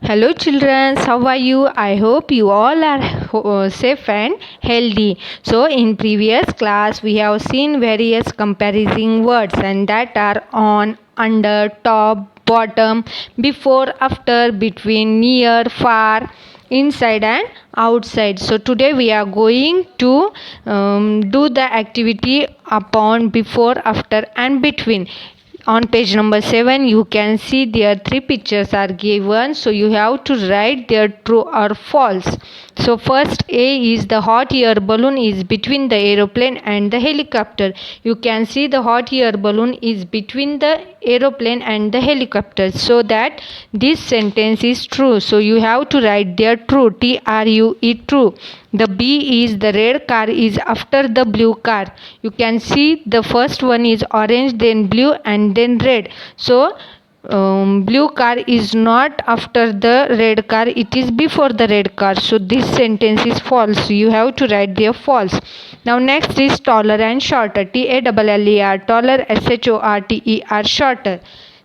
Hello children, how are you? I hope you all are safe and healthy. So in previous class we have seen various comparison words and that are on, under, top, bottom, before, after, between, near, far, inside and outside. So today we are going to do the activity upon, before, after and between. On page number 7 you can see there three pictures are given, so you have to write their true or false. So first, A is the hot air balloon is between the aeroplane and the helicopter. You can see the hot air balloon is between the aeroplane and the helicopter, so that this sentence is true. So you have to write there true, TRUE, true. The B is the red car is after the blue car. You can see the first one is orange, then blue and then red. So blue car is not after the red car, it is before the red car. So this sentence is false. You have to write there false. Now next is taller and shorter. TALLER, taller, SHORTER, shorter.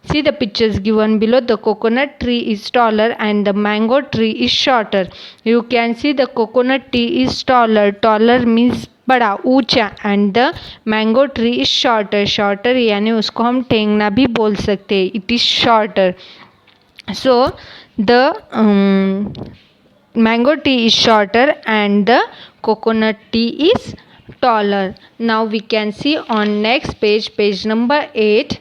See the pictures given below. The coconut tree is taller and the mango tree is shorter. You can see the coconut tree is taller. Taller means बड़ा, ऊंचा, and the mango tree is shorter. Shorter यानी उसको हम ठेंगना भी बोल सकते हैं. It is shorter. So the mango tree is shorter and the coconut tree is taller. Now we can see on next page, page number 8.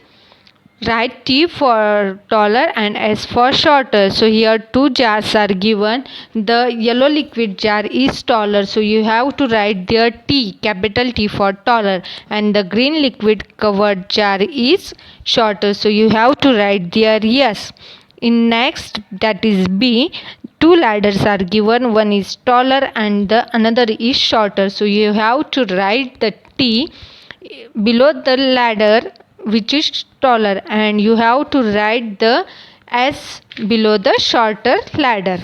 Write T for taller and S for shorter. So here two jars are given. The yellow liquid jar is taller, so you have to write there T, capital T for taller, and the green liquid covered jar is shorter, so you have to write there yes. In next, that is B, two ladders are given. One is taller and the another is shorter, so you have to write the T below the ladder which is taller, and you have to write the S below the shorter ladder.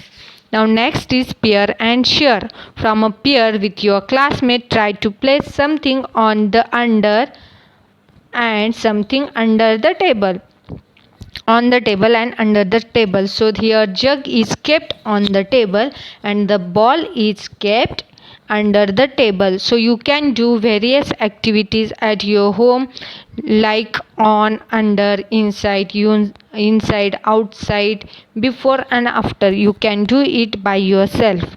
Now next is pair and share. From a pair with your classmate, try to place something on the under and something under the table. On the table and under the table. So here jug is kept on the table and the ball is kept under the table. So you can do various activities at your home, like on, under, inside, inside, outside, before and after. You can do it by yourself.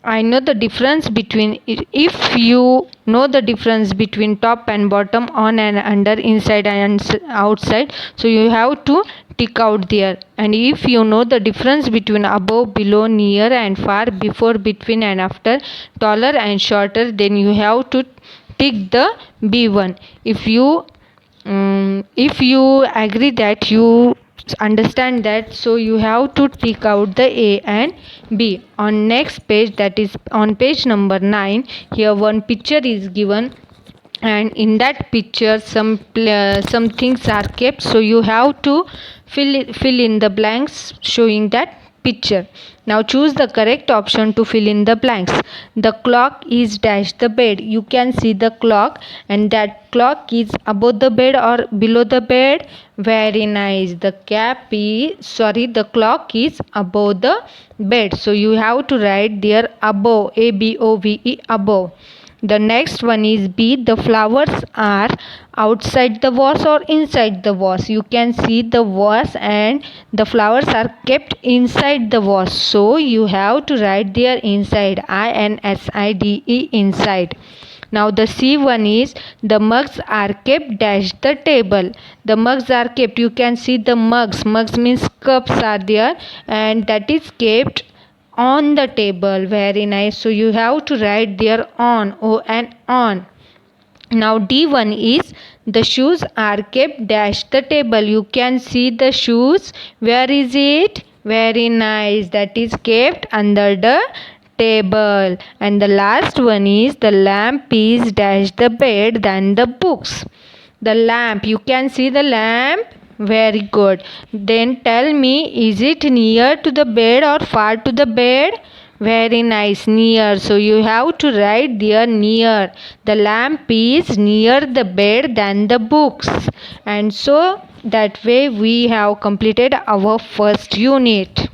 I know the difference between, if you know the difference between top and bottom, on and under, inside and outside, so you have to tick out there. And if you know the difference between above, below, near and far, before, between and after, taller and shorter, then you have to tick the B1. If you agree that you understand that, so you have to tick out the A and B. On next page, that is on page number 9, here one picture is given and in that picture some things are kept, so you have to fill in the blanks showing that picture. Now choose the correct option to fill in the blanks. The clock is dash the bed. You can see the clock, and that clock is above the bed or below the bed. Very nice. The clock is above the bed, so you have to write there above, ABOVE, above. The next one is B. The flowers are outside the vase or inside the vase. You can see the vase and the flowers are kept inside the vase. So you have to write there inside, INSIDE, inside. Now the C one is the mugs are kept dash the table. The mugs are kept. You can see the mugs. Mugs means cups are there, and that is kept on the table. Very nice. So you have to write there on, O-N, on. Now D1 is the shoes are kept dash the table. You can see the shoes. Where is it? Very nice. That is kept under the table. And the last one is the lamp is dash the bed than the books. The lamp, you can see the lamp. Very good. Then tell me, is it near to the bed or far to the bed? Very nice, near. So you have to write there near. The lamp is near the bed than the books. And so that way we have completed our first unit.